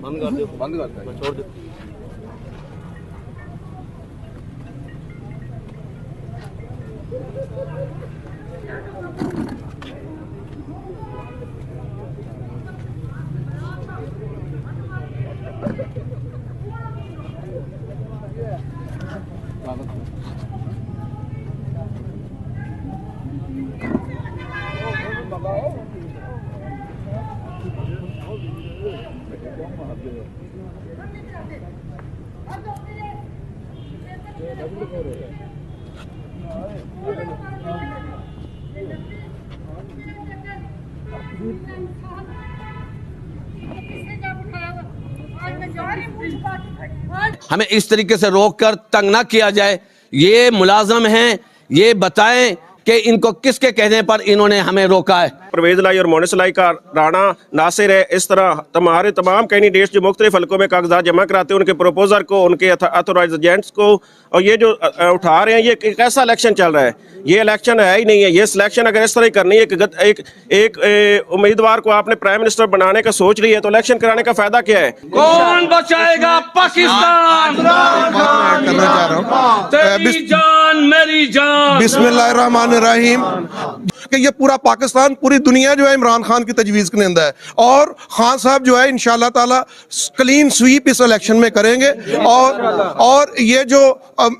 बंद कर दो, बंद कर दो, छोड़ दो। हमें इस तरीके से रोककर तंग ना किया जाए। ये मुलाजम हैं, ये बताएं कि इनको किसके कहने पर इन्होंने हमें रोका है। परवेज लाई और मोनिस लाई का राणा नासिर है। इस तरह हमारे तमाम कैंडिडेट्स जो मुख्तलिफ हल्कों में कागजात जमा कराते हैं, उनके प्रोपोजर को, उनके अथोराइज एजेंट्स को, और ये जो उठा रहे हैं, ये कैसा इलेक्शन चल रहा है? ये इलेक्शन है ही नहीं है। ये सिलेक्शन अगर इस तरह करनी है, एक उम्मीदवार को आपने प्राइम मिनिस्टर बनाने का सोच रही है, तो इलेक्शन कराने का फायदा क्या है? कौन बचाएगा पाकिस्तान? करना चाह रहा हूँ तेरी जान मेरी जान। बिस्मिल्लाहिर्रहमानिर्रहीम कि ये पूरा पाकिस्तान, पूरी दुनिया जो है इमरान खान की तजवीज़ के निंदा है, और खान साहब जो है इंशाअल्लाह ताला क्लीन स्वीप इस इलेक्शन में करेंगे। और ये जो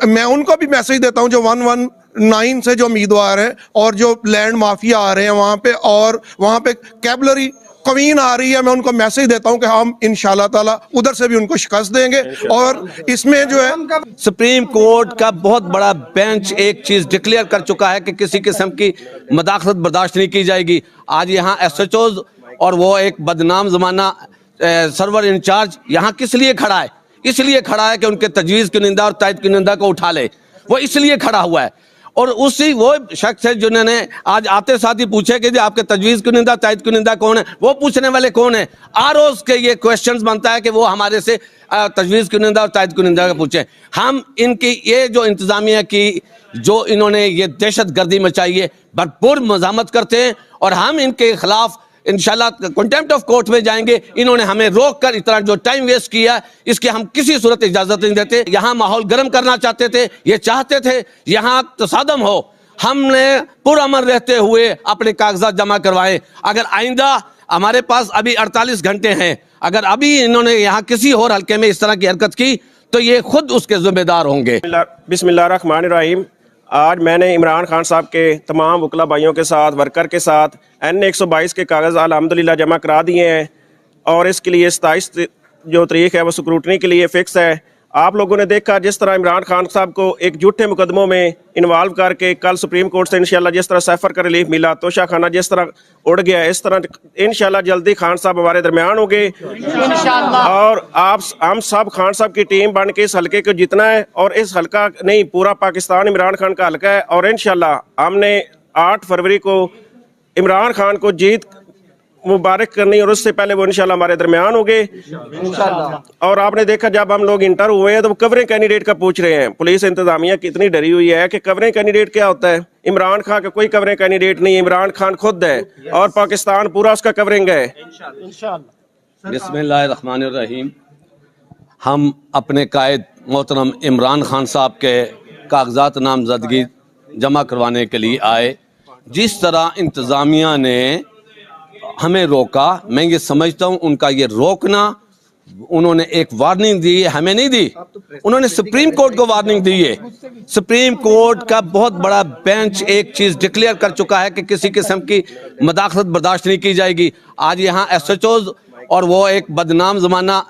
मैं उनको भी मैसेज देता हूँ जो 119 से जो उम्मीदवार हैं और जो लैंड माफिया आ रहे हैं वहाँ पे, और वहाँ पे कैबलरी कमीन आ रही है, मैं उनको मैसेज देता हूं कि हम इंशाल्लाह ताला उधर से भी उनको शिकस्त देंगे। और इसमें जो है सुप्रीम कोर्ट का बहुत बड़ा बेंच एक चीज डिक्लेयर कर चुका है कि किसी किस्म की मदाखलत बर्दाश्त नहीं की जाएगी। आज यहाँ SHOs और वो एक बदनाम जमाना सर्वर इंचार्ज यहाँ किस लिए खड़ा है? इसलिए खड़ा है कि उनके तजवीज़ की निंदा और तायद की निंदा को उठा ले, वो इसलिए खड़ा हुआ है। और उसी वो शख्स है जिन्होंने आज आते साथ ही पूछे कि आपके तजवीज़ की निंदा तायद की निंदा कौन है? वो पूछने वाले कौन है? ROs के ये क्वेश्चंस बनता है कि वो हमारे से तजवीज़ की निंदा और तायद की निंदा का पूछे। हम इनकी ये जो इंतज़ामिया की जो इन्होंने ये दहशत गर्दी मचाई है, भरपूर मज़ामत करते हैं, और हम इनके खिलाफ इंशाल्लाह कंटेम्प्ट ऑफ कोर्ट में जाएंगे। इन्होंने हमें रोक कर इतना जो टाइम वेस्ट किया, इसके हम किसी सूरत इजाजत नहीं देते। यहाँ माहौल गर्म करना चाहते थे, ये चाहते थे यहाँ तसादम हो। हमने पुरअमन रहते हुए अपने कागजात जमा करवाए। अगर आइंदा हमारे पास अभी 48 घंटे हैं, अगर अभी इन्होंने यहाँ किसी और हल्के में इस तरह की हरकत की तो ये खुद उसके जिम्मेदार होंगे। बिस्मिल्लाहिर्रहमानिर्रहीम। आज मैंने इमरान खान साहब के तमाम वकला भाइयों के साथ, वर्कर के साथ N122 के कागज़ अल्हम्दुलिल्लाह जमा करा दिए हैं, और इसके लिए 27 जो तारीख है वो स्क्रूटनी के लिए फ़िक्स है। आप लोगों ने देखा जिस तरह इमरान खान साहब को एक झूठे मुकदमों में इन्वॉल्व करके कल सुप्रीम कोर्ट से इंशाल्लाह जिस तरह सैफर का रिलीफ मिला, तोशा खाना जिस तरह उड़ गया, इस तरह इंशाल्लाह जल्दी खान साहब हमारे दरमियान होंगे और हम सब खान साहब की टीम बन के इस हल्के को जीतना है। और इस हल्का नहीं, पूरा पाकिस्तान इमरान खान का हल्का है, और इंशाल्लाह हमने 8 फरवरी को इमरान खान को जीत मुबारक करनी, और उससे पहले वो इंशाल्लाह हमारे दरमियान होंगे इंशाल्लाह। और आपने देखा जब हम लोग इंटर हुए हैं तो वो कवरिंग कैंडिडेट का पूछ रहे हैं। पुलिस इंतजामिया कितनी डरी हुई है कि कवरिंग कैंडिडेट क्या होता है? इमरान खान का कोई कवरिंग कैंडिडेट नहीं है, इमरान खान खुद है और पाकिस्तान पूरा उसका कवरिंग है। बिस्मिल्लाहिर्रहमानिर्रहीम। हम अपने कायद मोहतरम इमरान खान साहब के कागजात नामजदगी जमा करवाने के लिए आए। जिस तरह इंतज़ामिया ने हमें रोका, मैं ये समझता हूँ उनका ये रोकना, उन्होंने एक वार्निंग दी है, हमें नहीं दी, उन्होंने सुप्रीम कोर्ट को वार्निंग दी है। सुप्रीम कोर्ट का बहुत बड़ा बेंच एक चीज़ डिक्लेयर कर चुका है कि किसी किस्म की मदाखलत बर्दाश्त नहीं की जाएगी। आज यहाँ SHOs और वो एक बदनाम जमाना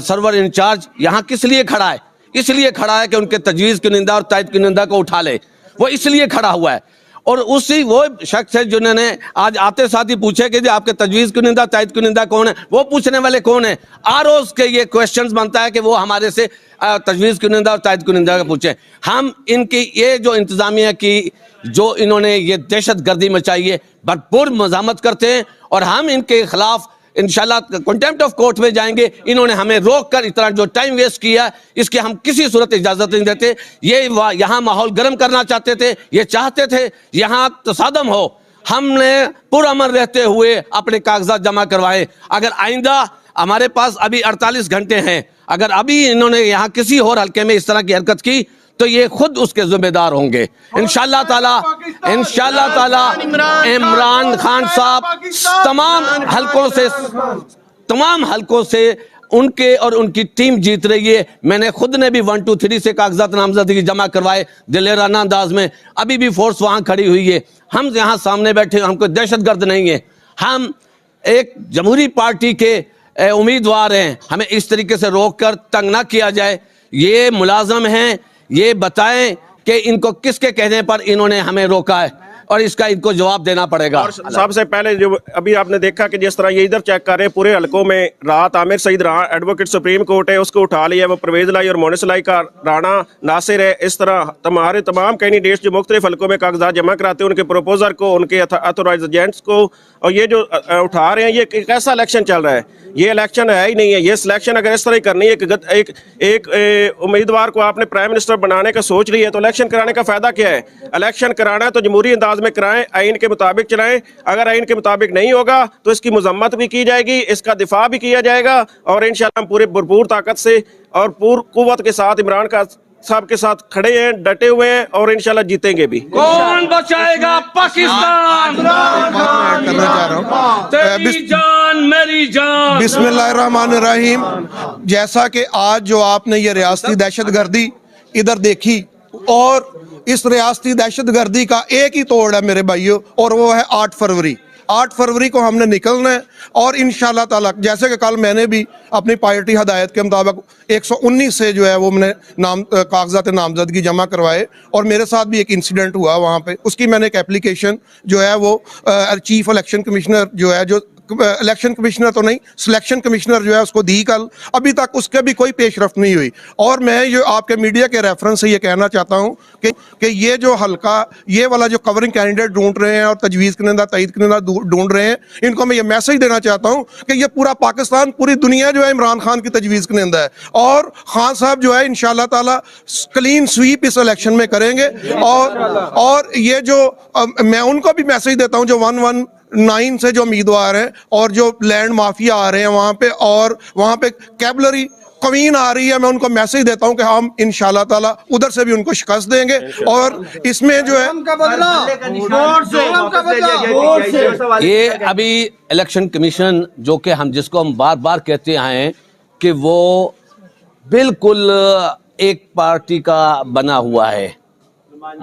सर्वर इंचार्ज यहाँ किस लिए खड़ा है? इसलिए खड़ा है कि उनके तजवीज़ की निंदा और तायद की निंदा को उठा ले, वो इसलिए खड़ा हुआ है। और उसी वो शख्स है जिन्होंने आज आते साथ ही पूछे कि आपके तजवीज़ की निंदा तायद की निंदा कौन है? वो पूछने वाले कौन है? ROs के ये क्वेश्चंस बनता है कि वो हमारे से तजवीज़ की निंदा और तायद की निंदा का पूछे। हम इनकी ये जो इंतज़ामिया की जो इन्होंने ये दहशत गर्दी मचाई है, भरपूर मज़ामत करते हैं, और हम इनके खिलाफ इंशाल्लाह कंटेम्प्ट ऑफ कोर्ट में जाएंगे। इन्होंने हमें रोक कर इतना जो टाइम वेस्ट किया, इसके हम किसी सूरत इजाजत नहीं देते। ये यहाँ माहौल गर्म करना चाहते थे, ये चाहते थे यहाँ तसादम हो। हमने पुरअमन रहते हुए अपने कागजात जमा करवाए। अगर आइंदा ہمارے پاس ابھی 48 گھنٹے ہیں. اگر ابھی انہوں نے یہاں کسی اور حلقے میں اس طرح کی حرکت کی تو یہ خود اس کے ذمہ دار ہوں گے. انشاءاللہ تعالی عمران خان صاحب تمام حلقوں سے ان کے اور ان کی ٹیم جیت رہی ہے. میں نے خود نے بھی 1 2 3 سے کاغذات نامزدگی جمع کروائے دلیرانہ انداز میں. ابھی بھی فورس وہاں کھڑی ہوئی ہے. ہم یہاں سامنے بیٹھے, ہم کوئی دہشت گرد نہیں ہیں. ہم ایک جمہوری پارٹی کے امیدوار ہیں. ہمیں اس طریقے سے روک کر تنگ نہ کیا جائے. یہ ملازم ہیں, یہ بتائیں کہ ان کو کس کے کہنے پر انہوں نے ہمیں روکا ہے اور اس کا ان کو جواب دینا پڑے گا. اور سب سے پہلے جو ابھی آپ نے دیکھا کہ جس طرح یہ ادھر چیک کر رہے ہیں پورے حلقوں میں, رات عامر سعید رانا ایڈوکیٹ سپریم کورٹ ہے, اس کو اٹھا لیا, وہ پرویز لائی اور مونس لائی کا رانا ناصر ہے. اس طرح ہمارے تمام کینڈیڈیٹس جو مختلف حلقوں میں کاغذات جمع کراتے ہیں ان کے پروپوزر کو, ان کے اتھورائزڈ ایجنٹس کو, اور یہ جو اٹھا رہے ہیں یہ کیسا الیکشن چل رہا ہے؟ یہ الیکشن ہے ہی نہیں ہے. یہ سلیکشن اگر اس طرح کرنی ہے کہ ایک امیدوار کو آپ نے پرائم منسٹر بنانے کا سوچ لی ہے تو الیکشن کرانے کا فائدہ کیا ہے؟ الیکشن کرانا ہے تو جمہوری انداز میں کرائیں, آئین کے مطابق چلائیں. اگر آئین کے مطابق نہیں ہوگا تو اس کی مذمت بھی کی جائے گی, اس کا دفاع بھی کیا جائے گا, اور انشاءاللہ ہم پورے بھرپور طاقت سے اور پور قوت کے ساتھ عمران صاحب کے ساتھ کھڑے ہیں, ڈٹے ہوئے ہیں, اور انشاءاللہ جیتیں گے بھی. کون بچائے گا پاکستان؟ کرنا چاہ رہا ہوں تیری جان میری جان. بسم اللہ الرحمن الرحیم. جیسا کہ آج جو آپ نے یہ ریاستی دہشت گردی ادھر دیکھی, اور اس ریاستی دہشت گردی کا ایک ہی توڑ ہے میرے بھائیوں, اور وہ ہے 8 فروری. 8 فروری کو ہم نے نکلنا ہے, اور انشاءاللہ تعالیٰ جیسے کہ کل میں نے بھی اپنی پارٹی ہدایت کے مطابق 119 سے جو ہے وہ میں نے کاغذات نامزدگی جمع کروائے, اور میرے ساتھ بھی ایک انسیڈنٹ ہوا وہاں پہ. اس کی میں نے ایک اپلیکیشن جو ہے وہ چیف الیکشن کمشنر جو ہے, جو الیکشن کمشنر تو نہیں, سلیکشن کمشنر جو ہے اس کو دی کل. ابھی تک اس کے بھی کوئی پیش رفت نہیں ہوئی. اور میں یہ آپ کے میڈیا کے ریفرنس سے یہ کہنا چاہتا ہوں کہ یہ جو حلقہ, یہ والا جو کورنگ کینڈیڈیٹ ڈھونڈ رہے ہیں اور تجویز کنندہ تائید کنندہ ڈھونڈ رہے ہیں, ان کو میں یہ میسج دینا چاہتا ہوں کہ یہ پورا پاکستان, پوری دنیا جو ہے عمران خان کی تجویز کنندہ ہے, اور خان صاحب جو ہے انشاءاللہ تعالی کلین سویپ اس الیکشن میں کریں گے. اور یہ جو میں ان کو بھی میسج دیتا ہوں جو 119 سے جو امیدوار ہیں اور جو لینڈ مافیا آ رہے ہیں وہاں پہ, اور وہاں پہ کیبلری قوین آ رہی ہے, میں ان کو میسج دیتا ہوں کہ ہم انشاءاللہ تعالی ادھر سے بھی ان کو شکست دیں گے. اور اس میں جو ہے یہ ابھی الیکشن کمیشن جو کہ جس کو ہم بار بار کہتے ہیں کہ وہ بالکل ایک پارٹی کا بنا ہوا ہے,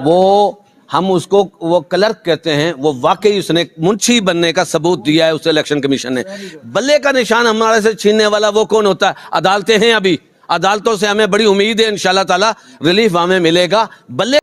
وہ ہم اس کو وہ کلرک کہتے ہیں, وہ واقعی اس نے منشی بننے کا ثبوت دیا ہے اس الیکشن کمیشن نے. بلے کا نشان ہمارے سے چھیننے والا وہ کون ہوتا ہے؟ عدالتیں ہیں. ابھی عدالتوں سے ہمیں بڑی امید ہے انشاءاللہ تعالی ریلیف ہمیں ملے گا. بلے